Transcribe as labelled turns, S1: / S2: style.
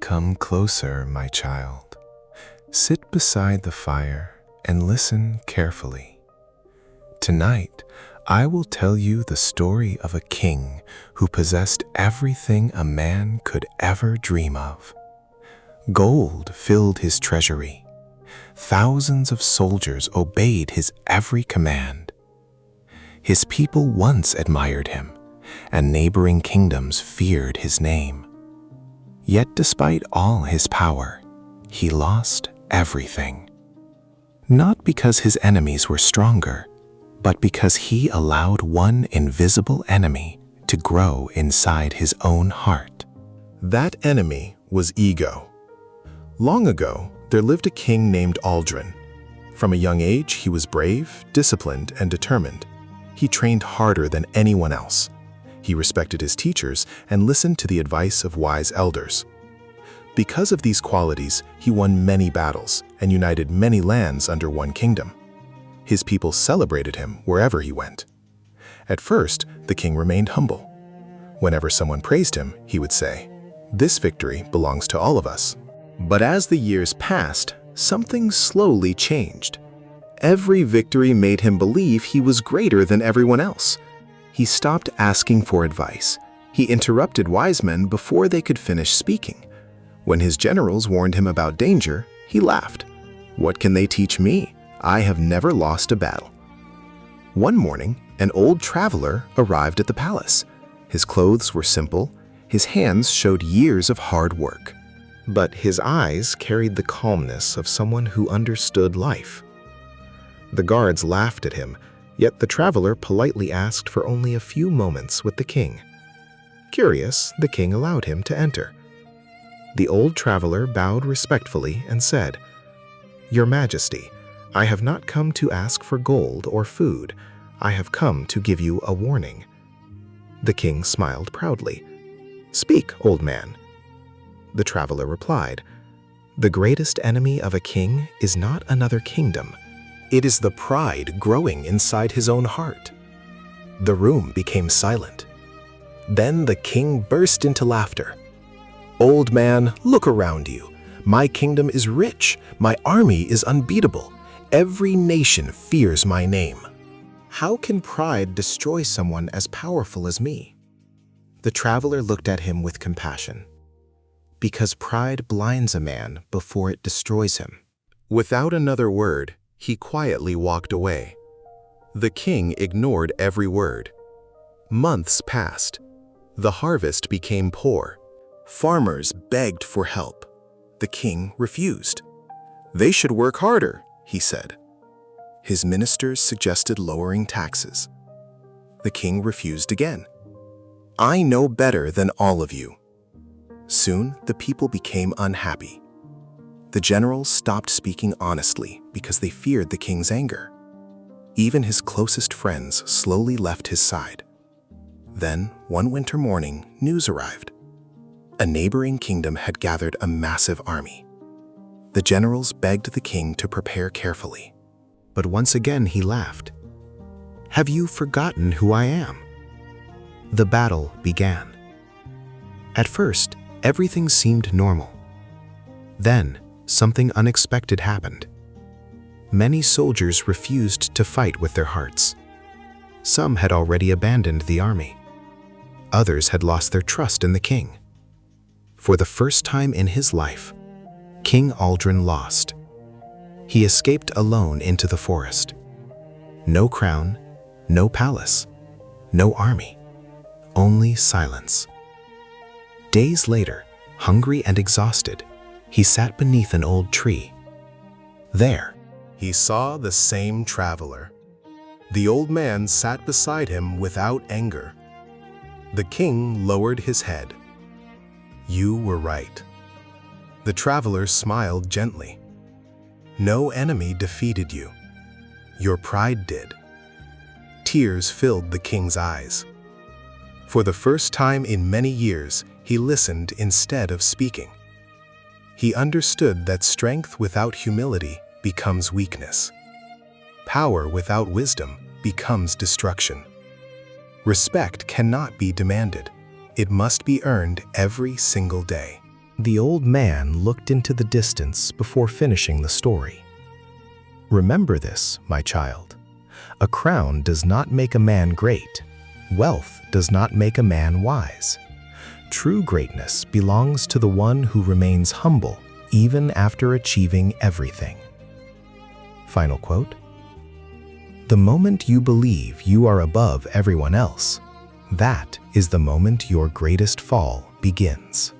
S1: Come closer, my child. Sit beside the fire and listen carefully. Tonight, I will tell you the story of a king who possessed everything a man could ever dream of. Gold filled his treasury. Thousands of soldiers obeyed his every command. His people once admired him, and neighboring kingdoms feared his name. Yet despite all his power, he lost everything. Not because his enemies were stronger, but because he allowed one invisible enemy to grow inside his own heart.
S2: That enemy was ego. Long ago, there lived a king named Aldrin. From a young age, he was brave, disciplined, and determined. He trained harder than anyone else. He respected his teachers and listened to the advice of wise elders. Because of these qualities, he won many battles and united many lands under one kingdom. His people celebrated him wherever he went. At first, the king remained humble. Whenever someone praised him, he would say, "This victory belongs to all of us." But as the years passed, something slowly changed. Every victory made him believe he was greater than everyone else. He stopped asking for advice. He interrupted wise men before they could finish speaking. When his generals warned him about danger, he laughed. "What can they teach me? I have never lost a battle." One morning, an old traveler arrived at the palace. His clothes were simple. His hands showed years of hard work. But his eyes carried the calmness of someone who understood life. The guards laughed at him, yet the traveler politely asked for only a few moments with the king. Curious, the king allowed him to enter. The old traveler bowed respectfully and said, "Your Majesty, I have not come to ask for gold or food. I have come to give you a warning." The king smiled proudly. "Speak, old man." The traveler replied, "The greatest enemy of a king is not another kingdom. It is the pride growing inside his own heart." The room became silent. Then the king burst into laughter. "Old man, look around you. My kingdom is rich. My army is unbeatable. Every nation fears my name. How can pride destroy someone as powerful as me?" The traveler looked at him with compassion. "Because pride blinds a man before it destroys him." Without another word, he quietly walked away. The king ignored every word. Months passed. The harvest became poor. Farmers begged for help. The king refused. "They should work harder," he said. His ministers suggested lowering taxes. The king refused again. "I know better than all of you." Soon, the people became unhappy. The generals stopped speaking honestly because they feared the king's anger. Even his closest friends slowly left his side. Then, one winter morning, news arrived. A neighboring kingdom had gathered a massive army. The generals begged the king to prepare carefully. But once again he laughed. "Have you forgotten who I am?" The battle began. At first, everything seemed normal. Then, something unexpected happened. Many soldiers refused to fight with their hearts. Some had already abandoned the army. Others had lost their trust in the king. For the first time in his life, King Aldrin lost. He escaped alone into the forest. No crown, no palace, no army, only silence. Days later, hungry and exhausted, he sat beneath an old tree. There, he saw the same traveler. The old man sat beside him without anger. The king lowered his head. "You were right." The traveler smiled gently. "No enemy defeated you. Your pride did." Tears filled the king's eyes. For the first time in many years, he listened instead of speaking. He understood that strength without humility becomes weakness. Power without wisdom becomes destruction. Respect cannot be demanded. It must be earned every single day. The old man looked into the distance before finishing the story. Remember this, my child. A crown does not make a man great. Wealth does not make a man wise. True greatness belongs to the one who remains humble even after achieving everything. Final quote. The moment you believe you are above everyone else, that is the moment your greatest fall begins.